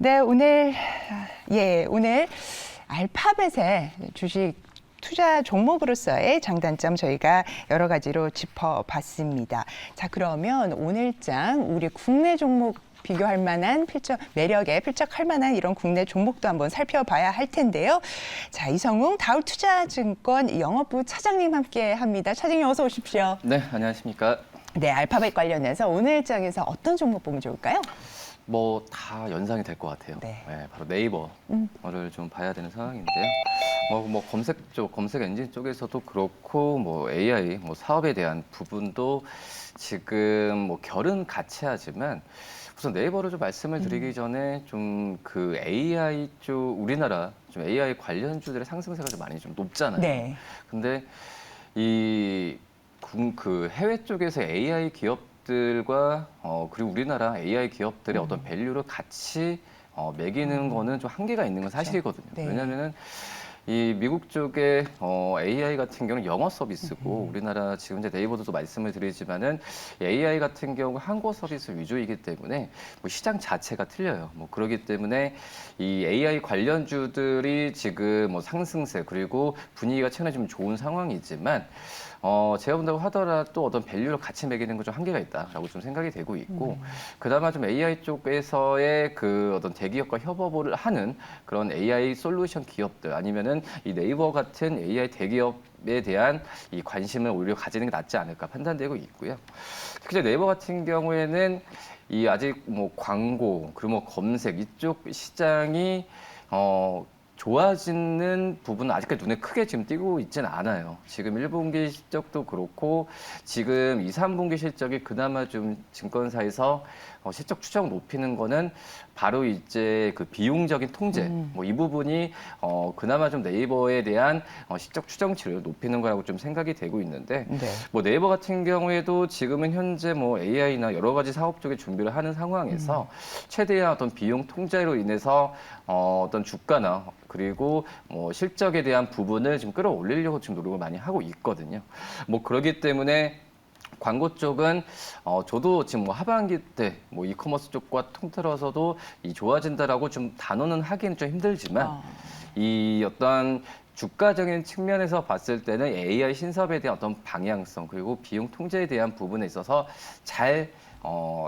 네, 오늘 알파벳의 주식 투자 종목으로서의 장단점 저희가 여러 가지로 짚어봤습니다. 자, 그러면 오늘장 우리 국내 종목 비교할 만한 매력에 필적할 만한 이런 국내 종목도 한번 살펴봐야 할 텐데요. 자, 이성웅 다울투자증권 영업부 차장님 함께 합니다. 차장님 어서 오십시오. 네, 안녕하십니까. 네, 알파벳 관련해서 오늘장에서 어떤 종목 보면 좋을까요? 뭐 다 연상이 될 것 같아요. 네. 바로 네이버를 좀 봐야 되는 상황인데요. 뭐 검색 엔진 쪽에서도 그렇고 뭐 AI 사업에 대한 부분도 지금 뭐 결은 같이 하지만 우선 네이버를 좀 말씀을 드리기 전에 좀 그 AI 쪽 우리나라 좀 AI 관련주들의 상승세가 좀 많이 좀 높잖아요. 네. 근데 그 해외 쪽에서 AI 기업들과 그리고 우리나라 AI 기업들의 어떤 밸류를 같이 매기는 거는 좀 한계가 있는 건 사실이거든요. 네. 왜냐하면은 이 미국 쪽의 AI 같은 경우는 영어 서비스고 우리나라 지금 이제 네이버도 또 말씀을 드리지만은 AI 같은 경우 한국 서비스 위주이기 때문에 뭐 시장 자체가 틀려요. 뭐 그렇기 때문에 이 AI 관련주들이 지금 뭐 상승세 그리고 분위기가 최근에 좀 좋은 상황이지만 제가 본다고 하더라도 어떤 밸류를 같이 매기는 건 좀 한계가 있다라고 좀 생각이 되고 있고 그나마 좀 AI 쪽에서의 그 어떤 대기업과 협업을 하는 그런 AI 솔루션 기업들 아니면은 이 네이버 같은 AI 대기업에 대한 이 관심을 오히려 가지는 게 낫지 않을까 판단되고 있고요. 특히 네이버 같은 경우에는 이 아직 뭐 광고 그리고 뭐 검색 이쪽 시장이 좋아지는 부분은 아직까지 눈에 크게 지금 띄고 있지는 않아요. 지금 1분기 실적도 그렇고 지금 2, 3분기 실적이 그나마 좀 증권사에서 실적 추정 높이는 거는 바로 이제 그 비용적인 통제 뭐 이 부분이 그나마 좀 네이버에 대한 실적 추정치를 높이는 거라고 좀 생각이 되고 있는데 네. 뭐 네이버 같은 경우에도 지금은 현재 뭐 AI나 여러 가지 사업 쪽에 준비를 하는 상황에서 최대한 어떤 비용 통제로 인해서 어떤 주가나 그리고 뭐 실적에 대한 부분을 지금 끌어올리려고 지금 노력을 많이 하고 있거든요. 뭐 그러기 때문에 광고 쪽은 저도 지금 뭐 하반기 때 뭐 이커머스 쪽과 통틀어서도 이 좋아진다라고 좀 단언은 하기는 좀 힘들지만 이 어떤 주가적인 측면에서 봤을 때는 AI 신사업에 대한 어떤 방향성 그리고 비용 통제에 대한 부분에 있어서 잘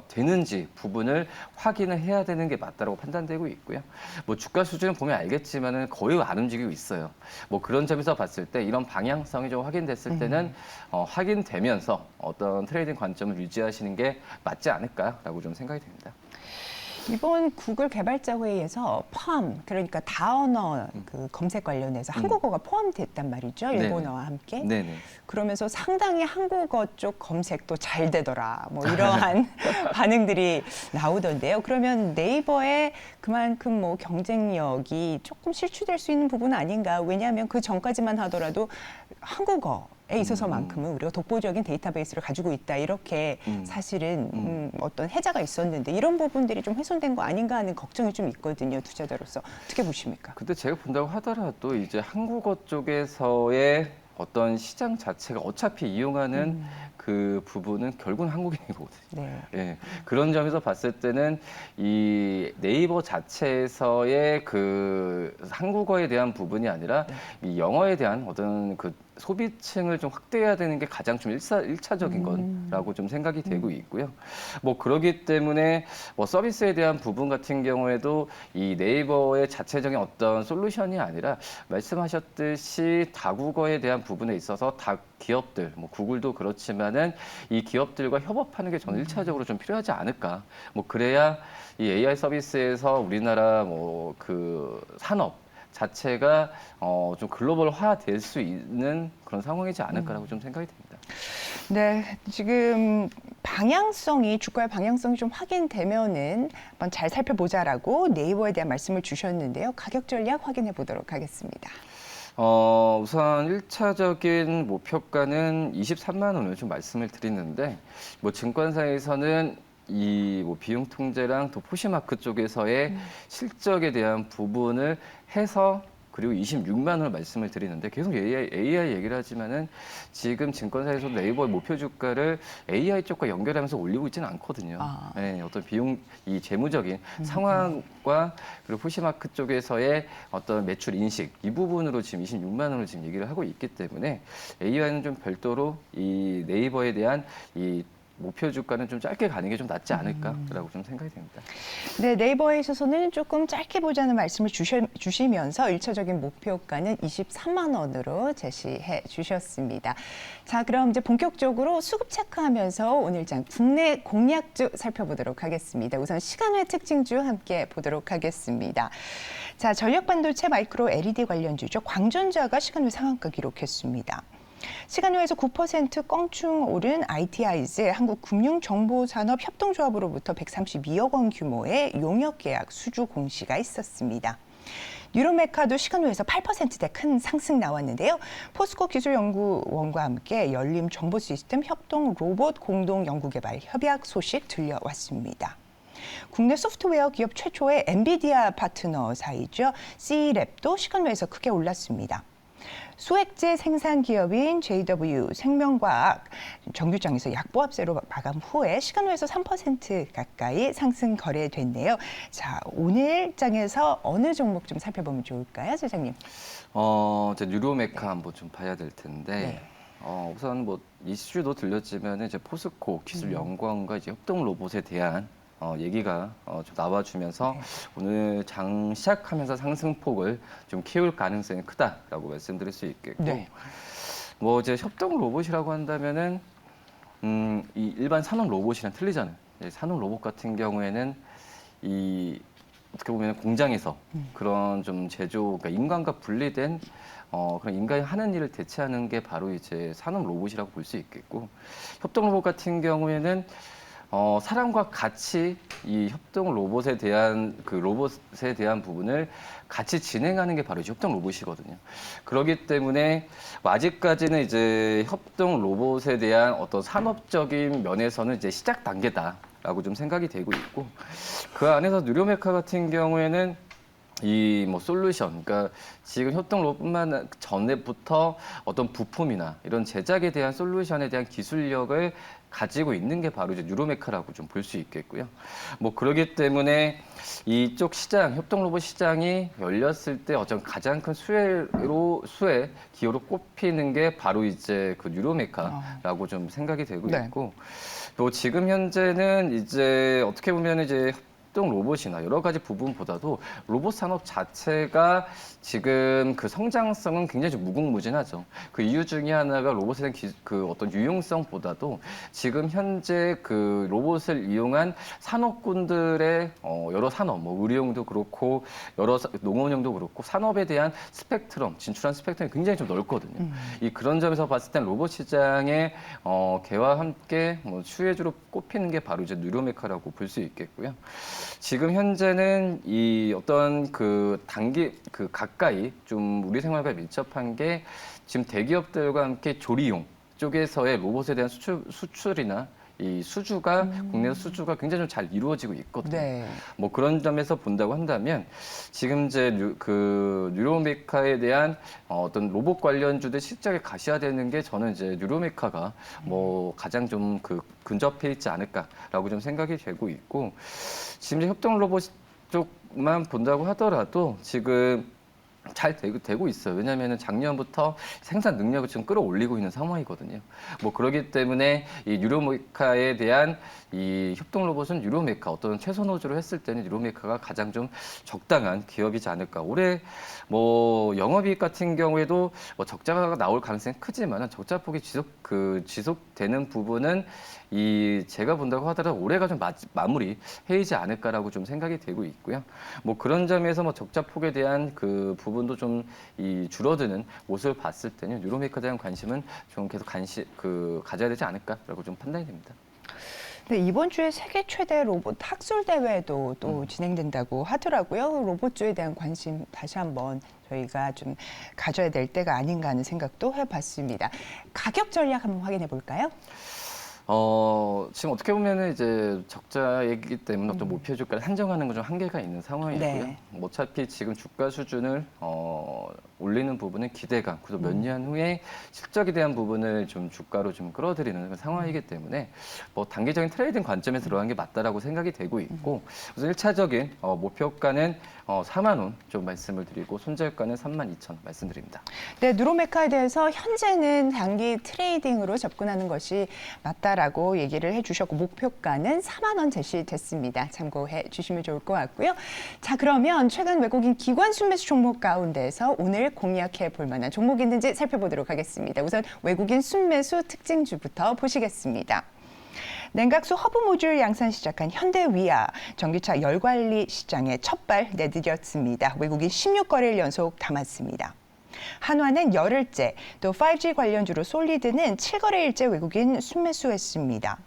되는지 부분을 확인을 해야 되는 게 맞다고 판단되고 있고요. 뭐 주가 수준을 보면 알겠지만은 거의 안 움직이고 있어요. 뭐 그런 점에서 봤을 때 이런 방향성이 좀 확인됐을 때는 확인되면서 어떤 트레이딩 관점을 유지하시는 게 맞지 않을까라고 좀 생각이 됩니다. 이번 구글 개발자 회의에서 그러니까 다언어 그 검색 관련해서 한국어가 포함됐단 말이죠. 일본어와 함께. 네네. 그러면서 상당히 한국어 쪽 검색도 잘 되더라. 뭐 이러한 반응들이 나오던데요. 그러면 네이버에 그만큼 뭐 경쟁력이 조금 실추될 수 있는 부분 아닌가. 왜냐하면 그 전까지만 하더라도 한국어에 있어서만큼은 우리가 독보적인 데이터베이스를 가지고 있다. 이렇게 사실은 어떤 해자가 있었는데 이런 부분들이 좀 훼손된 거 아닌가 하는 걱정이 좀 있거든요. 투자자로서. 어떻게 보십니까? 근데 제가 본다고 하더라도 이제 한국어 쪽에서의 어떤 시장 자체가 어차피 이용하는 그 부분은 결국은 한국인이거든요. 네. 예, 그런 점에서 봤을 때는 이 네이버 자체에서의 그 한국어에 대한 부분이 아니라 이 영어에 대한 어떤 그 소비층을 좀 확대해야 되는 게 가장 좀 일차적인 거라고 좀 생각이 되고 있고요. 뭐 그러기 때문에 뭐 서비스에 대한 부분 같은 경우에도 이 네이버의 자체적인 어떤 솔루션이 아니라 말씀하셨듯이 다국어에 대한 부분에 있어서 다 기업들, 뭐 구글도 그렇지만은 이 기업들과 협업하는 게 저는 일차적으로 좀 필요하지 않을까. 뭐 그래야 이 AI 서비스에서 우리나라 뭐 그 산업 자체가 좀 글로벌화 될 수 있는 그런 상황이지 않을까라고 좀 생각이 듭니다. 네, 지금 주가의 방향성이 좀 확인되면은 한번 잘 살펴보자라고 네이버에 대한 말씀을 주셨는데요. 가격 전략 확인해 보도록 하겠습니다. 우선 1차적인 목표가는 23만 원을 좀 말씀을 드리는데, 뭐 증권사에서는 이 뭐 비용 통제랑 또 포시마크 쪽에서의 실적에 대한 부분을 해서 그리고 26만 원을 말씀을 드리는데 계속 AI 얘기를 하지만은 지금 증권사에서 네이버의 목표 주가를 AI 쪽과 연결하면서 올리고 있지는 않거든요. 아. 네, 어떤 비용, 이 재무적인 상황과 그리고 푸시마크 쪽에서의 어떤 매출 인식 이 부분으로 지금 26만 원을 지금 얘기를 하고 있기 때문에 AI는 좀 별도로 이 네이버에 대한 이 목표 주가는 좀 짧게 가는 게 좀 낫지 않을까라고 좀 생각이 됩니다. 네, 네이버에 있어서는 조금 짧게 보자는 말씀을 주시면서 1차적인 목표가는 23만 원으로 제시해 주셨습니다. 자, 그럼 이제 본격적으로 수급 체크하면서 오늘 장 국내 공약주 살펴보도록 하겠습니다. 우선 시간외 특징주 함께 보도록 하겠습니다. 자, 전력반도체 마이크로 LED 관련주죠. 광전자가 시간외 상한가 기록했습니다. 시간외에서 9% 껑충 오른 ITI즈 한국금융정보산업협동조합으로부터 132억 원 규모의 용역 계약 수주 공시가 있었습니다. 뉴로메카도 시간외에서 8%대 큰 상승 나왔는데요. 포스코 기술연구원과 함께 열림 정보시스템 협동 로봇 공동 연구개발 협약 소식 들려왔습니다. 국내 소프트웨어 기업 최초의 엔비디아 파트너 사이죠. C랩도 시간외에서 크게 올랐습니다. 소액제 생산 기업인 JW 생명과학 정규장에서 약보합세로 마감 후에 시간외에서 3% 가까이 상승 거래됐네요. 자, 오늘 장에서 어느 종목 좀 살펴보면 좋을까요, 소장님? 이제 뉴로메카 한번 좀 봐야 될 텐데 우선 뭐 이슈도 들렸지만 이제 포스코 기술연구원과 이제 협동 로봇에 대한 얘기가 좀 나와주면서 오늘 장 시작하면서 상승폭을 좀 키울 가능성이 크다라고 말씀드릴 수 있겠고, 네. 뭐 이제 협동 로봇이라고 한다면은 이 일반 산업 로봇이랑 틀리잖아요. 산업 로봇 같은 경우에는 이 어떻게 보면 공장에서 그런 좀 제조, 그러니까 인간과 분리된 그런 인간이 하는 일을 대체하는 게 바로 이제 산업 로봇이라고 볼 수 있겠고, 협동 로봇 같은 경우에는 사람과 같이 이 협동 로봇에 대한 로봇에 대한 부분을 같이 진행하는 게 바로 이제 협동 로봇이거든요. 그렇기 때문에 아직까지는 이제 협동 로봇에 대한 어떤 산업적인 면에서는 이제 시작 단계다라고 좀 생각이 되고 있고, 그 안에서 뉴로메카 같은 경우에는 이 뭐 솔루션, 그러니까 지금 협동 로봇뿐만 전에부터 어떤 부품이나 이런 제작에 대한 솔루션에 대한 기술력을 가지고 있는 게 바로 이제 뉴로메카라고 좀 볼 수 있겠고요. 뭐 그러기 때문에 이쪽 시장, 협동 로봇 시장이 열렸을 때 어떤 가장 큰 수혜 기호로 꼽히는 게 바로 이제 그 뉴로메카라고 좀 생각이 되고 네. 있고, 또 지금 현재는 이제 어떻게 보면 이제 협동 로봇이나 여러 가지 부분보다도 로봇 산업 자체가 지금 그 성장성은 굉장히 좀 무궁무진하죠. 그 이유 중에 하나가 로봇에 대한 그 어떤 유용성보다도 지금 현재 그 로봇을 이용한 산업군들의 여러 산업, 뭐 의료용도 그렇고 여러 농업용도 그렇고 산업에 대한 스펙트럼, 진출한 스펙트럼이 굉장히 좀 넓거든요. 그런 점에서 봤을 땐 로봇 시장의 개와 함께 뭐 추혜주로 꼽히는 게 바로 이제 뉴로메카라고 볼 수 있겠고요. 지금 현재는 이 어떤 그 가까이 좀 우리 생활과 밀접한 게 지금 대기업들과 함께 조리용 쪽에서의 로봇에 대한 수출이나 이 수주가 국내 수주가 굉장히 좀 잘 이루어지고 있거든요. 네. 뭐 그런 점에서 본다고 한다면 지금 이제 뉴로메카에 대한 어떤 로봇 관련주들 실적에 가시화되는 게 저는 이제 뉴로메카가 뭐 가장 좀 근접해 있지 않을까라고 좀 생각이 되고 있고, 지금 이제 협동 로봇 쪽만 본다고 하더라도 지금 잘 되고 있어요. 왜냐하면 작년부터 생산 능력을 좀 끌어올리고 있는 상황이거든요. 뭐 그렇기 때문에 이 뉴로메카에 대한 이 협동 로봇은 뉴로메카 어떤 최소 노조로 했을 때는 뉴로메카가 가장 좀 적당한 기업이지 않을까. 올해 뭐 영업이익 같은 경우에도 뭐 적자가 나올 가능성이 크지만은 적자폭이 지속되는 부분은 제가 본다고 하더라도 올해가 좀 마무리 해이지 않을까라고 좀 생각이 되고 있고요. 뭐 그런 점에서 뭐 적자폭에 대한 그 부분도 좀 줄어드는 모습을 봤을 때는 뉴로메카에 대한 관심은 좀 계속 가져야 되지 않을까라고 좀 판단이 됩니다. 네, 이번 주에 세계 최대 로봇 학술 대회도 또 진행된다고 하더라고요. 로봇주에 대한 관심 다시 한번 저희가 좀 가져야 될 때가 아닌가 하는 생각도 해봤습니다. 가격 전략 한번 확인해 볼까요? 지금 어떻게 보면은 이제 적자이기 때문에 어떤 목표 주가를 한정하는 건 좀 한계가 있는 상황이고요. 네. 어차피 지금 주가 수준을 올리는 부분은 기대감, 그리고 몇 년 후에 실적에 대한 부분을 좀 주가로 좀 끌어들이는 그런 상황이기 때문에 뭐 단기적인 트레이딩 관점에서 들어간 게 맞다라고 생각이 되고 있고, 우선 1차적인 목표가는 4만 원 좀 말씀을 드리고 손절가는 32,000원 말씀드립니다. 네, 누로메카에 대해서 현재는 단기 트레이딩으로 접근하는 것이 맞다라고 얘기를 해주셨고 목표가는 4만 원 제시됐습니다. 참고해 주시면 좋을 것 같고요. 자, 그러면 최근 외국인 기관 순매수 종목 가운데서 오늘 공략해 볼 만한 종목이 있는지 살펴보도록 하겠습니다. 우선 외국인 순매수 특징주부터 보시겠습니다. 냉각수 허브 모듈 양산 시작한 현대위아 전기차 열관리 시장에 첫 발 내디뎠습니다. 외국인 16거래일 연속 담았습니다. 한화는 열흘째, 또 5G 관련주로 솔리드는 7거래일째 외국인 순매수했습니다.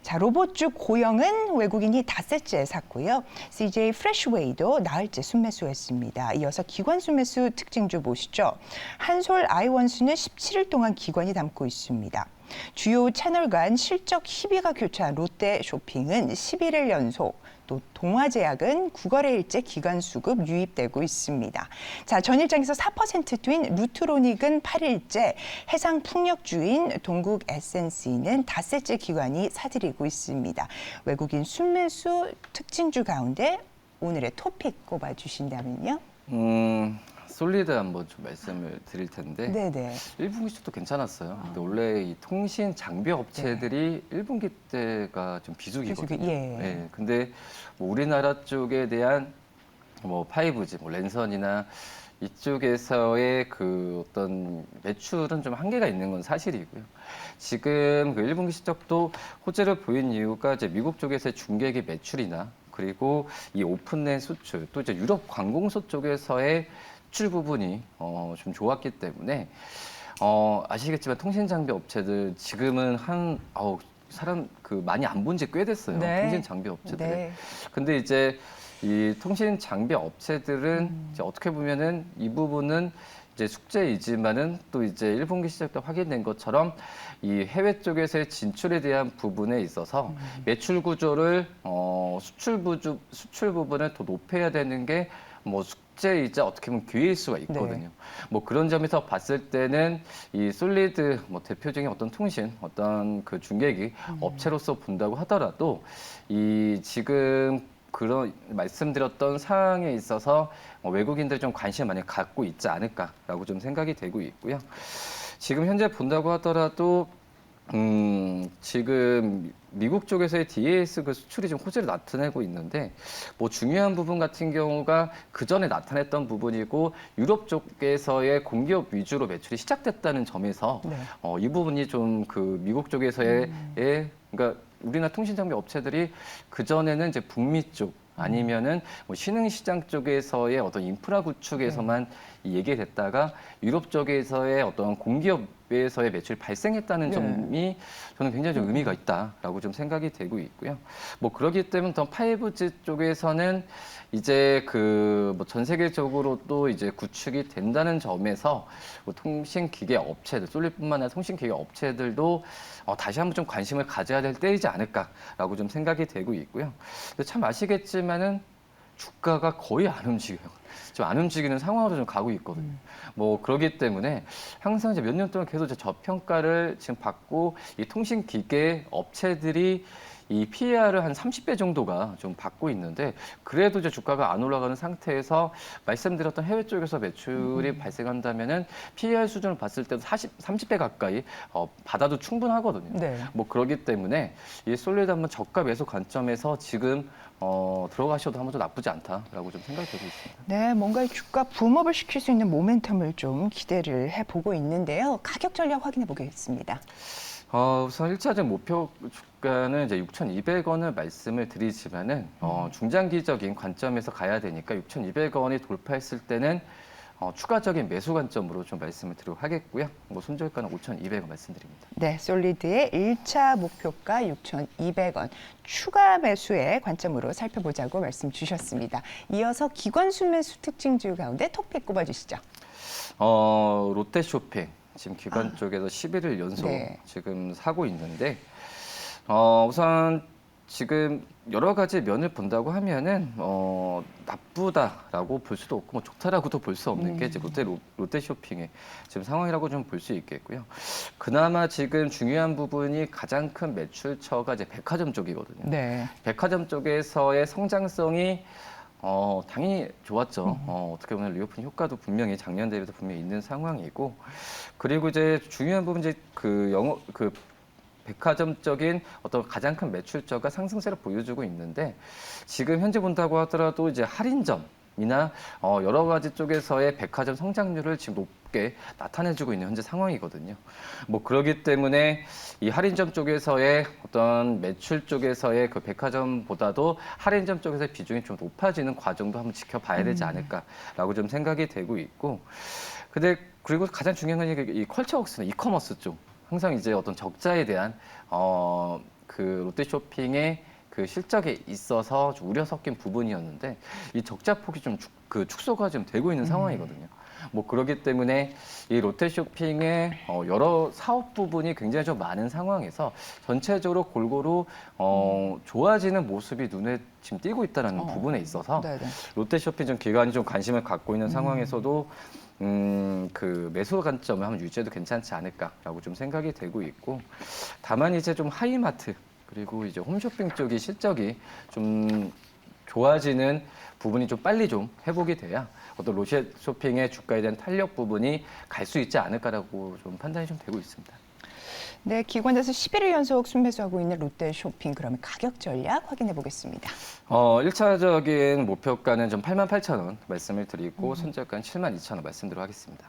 자, 로봇주 고영은 외국인이 닷새째 샀고요. CJ 프레시웨이도 나흘째 순매수했습니다. 이어서 기관 순매수 특징주 보시죠. 한솔 아이원수는 17일 동안 기관이 담고 있습니다. 주요 채널 간 실적 희비가 교차한 롯데쇼핑은 11일 연속, 또 동화제약은 9거래일째 기관 수급 유입되고 있습니다. 자, 전일장에서 4% tw인 루트로닉은 8일째, 해상풍력주인 동국 SNC는 닷새째 기관이 사들이고 있습니다. 외국인 순매수 특징주 가운데 오늘의 토픽 꼽아주신다면요? 솔리드 한번 좀 말씀을 드릴 텐데 네네. 1분기 수도 괜찮았어요. 근데 원래 이 통신 장비 업체들이 1분기 때가 좀 비수기거든요. 비수기, 예. 네, 근데 뭐 우리나라 쪽에 대한 뭐 5G, 뭐 랜선이나 이쪽에서의 그 어떤 매출은 좀 한계가 있는 건 사실이고요. 지금 그 1분기 실적도 호재를 보인 이유가 이제 미국 쪽에서의 중개기 매출이나 그리고 이 오픈넷 수출, 또 이제 유럽 관공서 쪽에서의 수출 부분이 좀 좋았기 때문에 아시겠지만 통신 장비 업체들 지금은 사람 그 많이 안 본 지 꽤 됐어요. 네. 통신 장비 업체들이. 네. 근데 이제 이 통신 장비 업체들은 이제 어떻게 보면은 이 부분은 이제 숙제이지만은 또 이제 1분기 시작 때 확인된 것처럼 이 해외 쪽에서의 진출에 대한 부분에 있어서 매출 구조를 수출 부분을 더 높여야 되는 게 뭐 숙제이자 어떻게 보면 기회일 수가 있거든요. 네. 뭐 그런 점에서 봤을 때는 이 솔리드 뭐 대표적인 어떤 통신, 어떤 그 중계기 업체로서 본다고 하더라도 이 지금 그런 말씀드렸던 사항에 있어서 외국인들이 좀 관심을 많이 갖고 있지 않을까라고 좀 생각이 되고 있고요. 지금 현재 본다고 하더라도 지금 미국 쪽에서의 DAS 그 수출이 좀 호재를 나타내고 있는데 뭐 중요한 부분 같은 경우가 그 전에 나타냈던 부분이고 유럽 쪽에서의 공기업 위주로 매출이 시작됐다는 점에서 네. 이 부분이 좀 그 미국 쪽에서의 그러니까 우리나라 통신장비 업체들이 그 전에는 이제 북미 쪽 아니면은 뭐 신흥시장 쪽에서의 어떤 인프라 구축에서만 얘기됐다가 유럽 쪽에서의 어떤 공기업에서의 매출이 발생했다는 네. 점이 저는 굉장히 좀 의미가 있다라고 좀 생각이 되고 있고요. 뭐 그렇기 때문에 더 5G 쪽에서는 이제 그 뭐 전 세계적으로 또 이제 구축이 된다는 점에서 뭐 통신기계 업체들, 솔리뿐만 아니라 통신기계 업체들도 다시 한번 좀 관심을 가져야 될 때이지 않을까라고 좀 생각이 되고 있고요. 근데 참 아시겠지만은 주가가 거의 안 움직여요. 좀 안 움직이는 상황으로 좀 가고 있거든요. 뭐 그러기 때문에 항상 이제 몇 년 동안 계속 이제 저평가를 지금 받고 이 통신기계 업체들이 이 PER을 한 30배 정도가 좀 받고 있는데 그래도 이제 주가가 안 올라가는 상태에서 말씀드렸던 해외 쪽에서 매출이 발생한다면은 PER 수준을 봤을 때도 30배 가까이 받아도 충분하거든요. 네. 뭐 그러기 때문에 이 솔리드 한번 저가 매수 관점에서 지금 들어가셔도 한번 좀 나쁘지 않다라고 좀 생각이 되고 있습니다. 네, 뭔가 이 주가 붐업을 시킬 수 있는 모멘텀을 좀 기대를 해보고 있는데요. 가격 전략 확인해 보겠습니다. 우선 1차적 목표 주가는 이제 6,200원을 말씀을 드리지만은 중장기적인 관점에서 가야 되니까 6,200원이 돌파했을 때는 추가적인 매수 관점으로 좀 말씀을 드리도록 하겠고요. 뭐 손절가는 5,200원 말씀드립니다. 네, 솔리드의 1차 목표가 6,200원, 추가 매수의 관점으로 살펴보자고 말씀 주셨습니다. 이어서 기관 순매수 특징주 가운데 토픽 꼽아주시죠. 롯데쇼핑 지금 기관 쪽에서 11일 연속 네. 지금 사고 있는데 우선 지금 여러 가지 면을 본다고 하면은 나쁘다라고 볼 수도 없고 뭐 좋다라고도 볼 수 없는 게 이제 롯데쇼핑의 지금 상황이라고 좀 볼 수 있겠고요. 그나마 지금 중요한 부분이 가장 큰 매출처가 이제 백화점 쪽이거든요. 네. 백화점 쪽에서의 성장성이 당연히 좋았죠. 어떻게 보면 리오픈 효과도 분명히 작년 대비도 분명히 있는 상황이고, 그리고 이제 중요한 부분 이제 그 백화점적인 어떤 가장 큰 매출처가 상승세를 보여주고 있는데, 지금 현재 본다고 하더라도 이제 할인점이나 여러 가지 쪽에서의 백화점 성장률을 지금 높게 나타내주고 있는 현재 상황이거든요. 뭐 그러기 때문에 이 할인점 쪽에서의 어떤 매출 쪽에서의 그 백화점보다도 할인점 쪽에서의 비중이 좀 높아지는 과정도 한번 지켜봐야 되지 않을까라고 좀 생각이 되고 있고, 근데 그리고 가장 중요한 건 이 컬처웍스나 이커머스 쪽. 항상 이제 어떤 적자에 대한 그 롯데쇼핑의 그 실적에 있어서 좀 우려 섞인 부분이었는데, 이 적자 폭이 좀 축소가 좀 되고 있는 상황이거든요. 뭐 그렇기 때문에 이 롯데쇼핑의 여러 사업 부분이 굉장히 좀 많은 상황에서 전체적으로 골고루 좋아지는 모습이 눈에 지금 띄고 있다는 부분에 있어서 네네. 롯데쇼핑 좀 기관이 좀 관심을 갖고 있는 상황에서도 그 매수 관점을 한번 유지해도 괜찮지 않을까라고 좀 생각이 되고 있고, 다만 이제 좀 하이마트 그리고 이제 홈쇼핑 쪽이 실적이 좀 좋아지는 부분이 좀 빨리 좀 회복이 돼야 어떤 롯데쇼핑의 주가에 대한 탄력 부분이 갈 수 있지 않을까라고 좀 판단이 좀 되고 있습니다. 네, 기관에서 11일 연속 순매수하고 있는 롯데쇼핑, 그러면 가격 전략 확인해 보겠습니다. 1차적인 목표가는 좀 88,000원 말씀을 드리고 손절가는 72,000원 말씀드리도록 하겠습니다.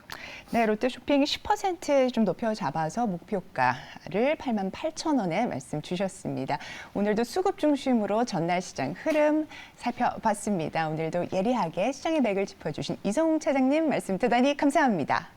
네, 롯데쇼핑이 10%좀 높여 잡아서 목표가를 88,000원에 말씀 주셨습니다. 오늘도 수급 중심으로 전날 시장 흐름 살펴봤습니다. 오늘도 예리하게 시장의 맥을 짚어주신 이성웅 차장님 말씀 대단히 감사합니다.